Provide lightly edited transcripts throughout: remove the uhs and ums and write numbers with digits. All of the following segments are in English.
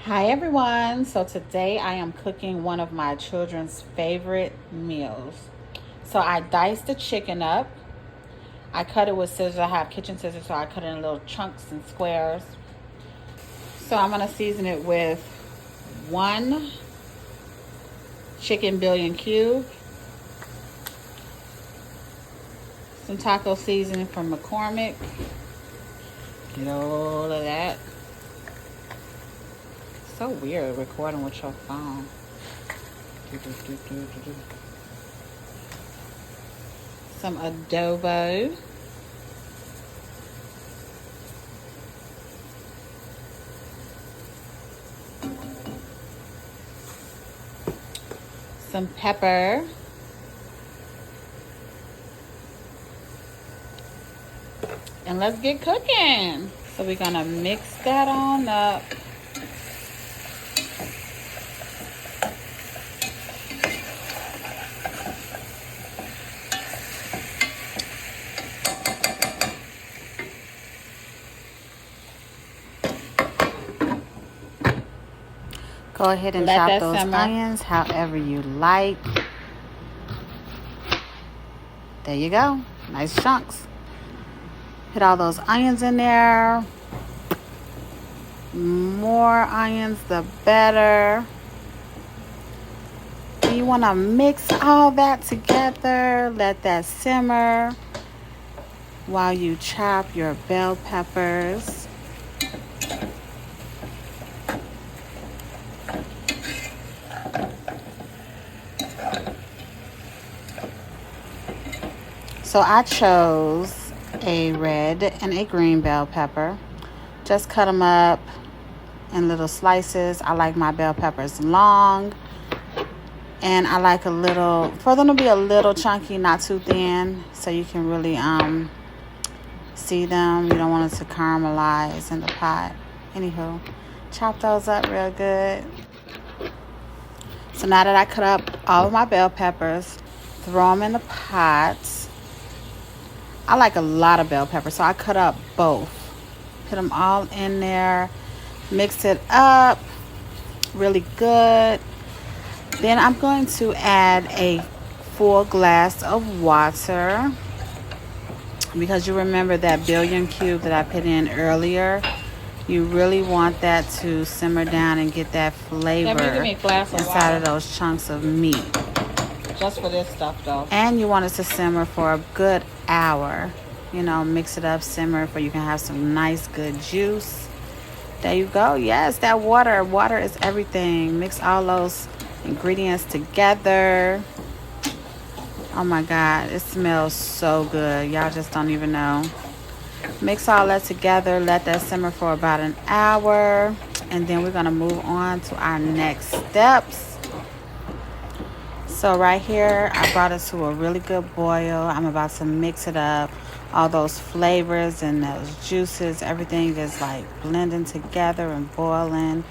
Hi everyone. So today I am cooking one of my children's favorite meals. So I diced the chicken up. I cut it with scissors. I have kitchen scissors, so I cut it in little chunks and squares. So I'm gonna season it with one chicken bouillon cube, some taco seasoning from McCormick. Get all of that. So weird recording with your phone. Some adobo. Some pepper. And let's get cooking. So we're gonna mix that on up. Go ahead and chop those onions however you like. There you go. Nice chunks. Put all those onions in there. More onions, the better. You want to mix all that together. Let that simmer while you chop your bell peppers. So I chose a red and a green bell pepper. Just cut them up in little slices. I like my bell peppers long. And I like for them to be a little chunky, not too thin, so you can really see them. You don't want it to caramelize in the pot. Anywho, chop those up real good. So now that I cut up all of my bell peppers, throw them in the pot. I like a lot of bell peppers, so I cut up both. Put them all in there. Mix it up really good. Then I'm going to add a full glass of water, because you remember that bouillon cube that I put in earlier. You really want that to simmer down and get that flavor inside of those chunks of meat. Just for this stuff though. And you want it to simmer for a good hour. You know, mix it up, simmer, for you can have some nice good juice. There you go. Yes, that water. Water is everything. Mix all those ingredients together. Oh my God, it smells so good. Y'all just don't even know. Mix all that together. Let that simmer for about an hour. And then we're going to move on to our next steps. So right here, I brought it to a really good boil. I'm about to mix it up. All those flavors and those juices, everything is like blending together and boiling.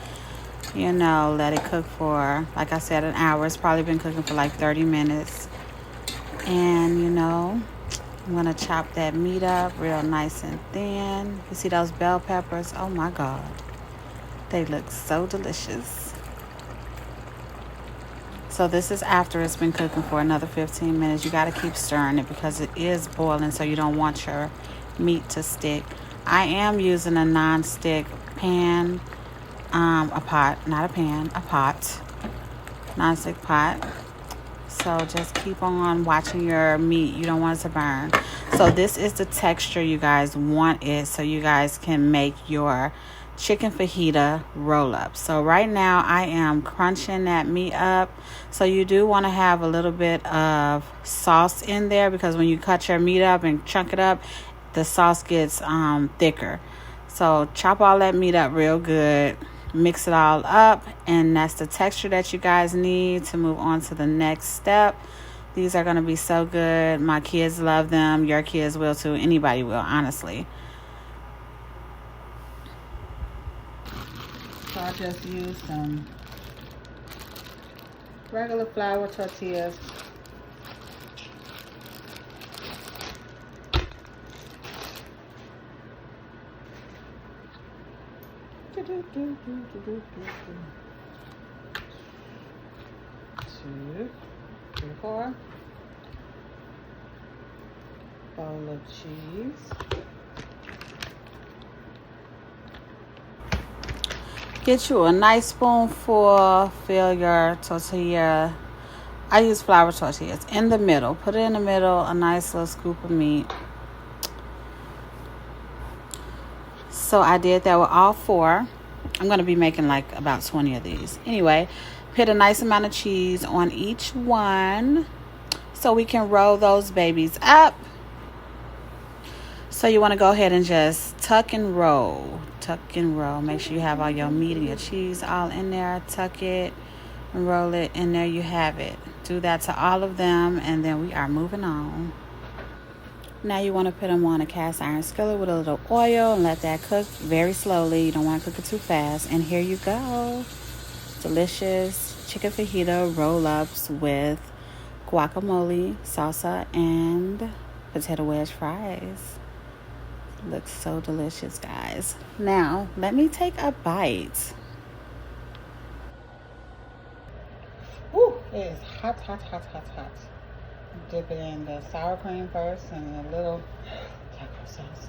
You know, let it cook for, like I said, an hour. It's probably been cooking for like 30 minutes. And, you know, I'm going to chop that meat up real nice and thin. You see those bell peppers? Oh my God. They look so delicious. So this is after it's been cooking for another 15 minutes. You got to keep stirring it because it is boiling, so you don't want your meat to stick. I am using a non-stick pan, a pot, not a pan, a pot, non-stick pot. So just keep on watching your meat. You don't want it to burn. So this is the texture you guys want it, so you guys can make your chicken fajita roll up. So right now I am crunching that meat up. So you do want to have a little bit of sauce in there, because when you cut your meat up and chunk it up, the sauce gets thicker. So chop all that meat up real good, mix it all up, and that's the texture that you guys need to move on to the next step. These are going to be so good. My kids love them. Your kids will too. Anybody will, honestly. So I just used some regular flour tortillas. Two, three, four. Bowl of cheese. Get you a nice spoonful. Fill your tortilla. I use flour tortillas in the middle. Put it in the middle. A nice little scoop of meat. So I did that with all 4. I'm going to be making like about 20 of these. Anyway, put a nice amount of cheese on each one so we can roll those babies up. So you want to go ahead and just tuck and roll. Tuck and roll. Make sure you have all your meat and your cheese all in there. Tuck it and roll it, and there you have it. Do that to all of them, and then we are moving on. Now you want to put them on a cast iron skillet with a little oil and let that cook very slowly. You don't want to cook it too fast. And here you go. Delicious chicken fajita roll-ups with guacamole, salsa, and potato wedge fries. Looks so delicious, guys. Now, let me take a bite. Ooh, it is hot, hot, hot, hot, hot. Dip it in the sour cream first and a little taco sauce.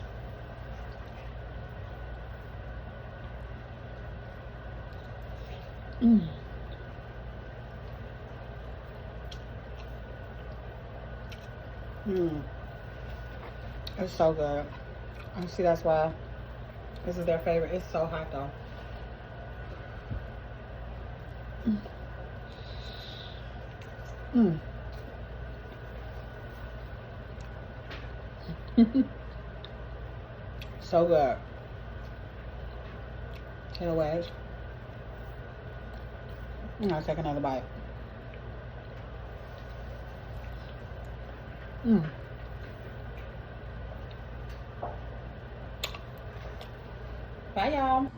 It's so good. I see that's why this is their favorite. It's so hot though. So good. Potato wedge. I'll take another bite. Bye, y'all.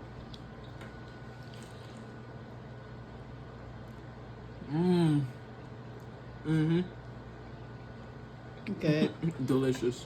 Good. Delicious.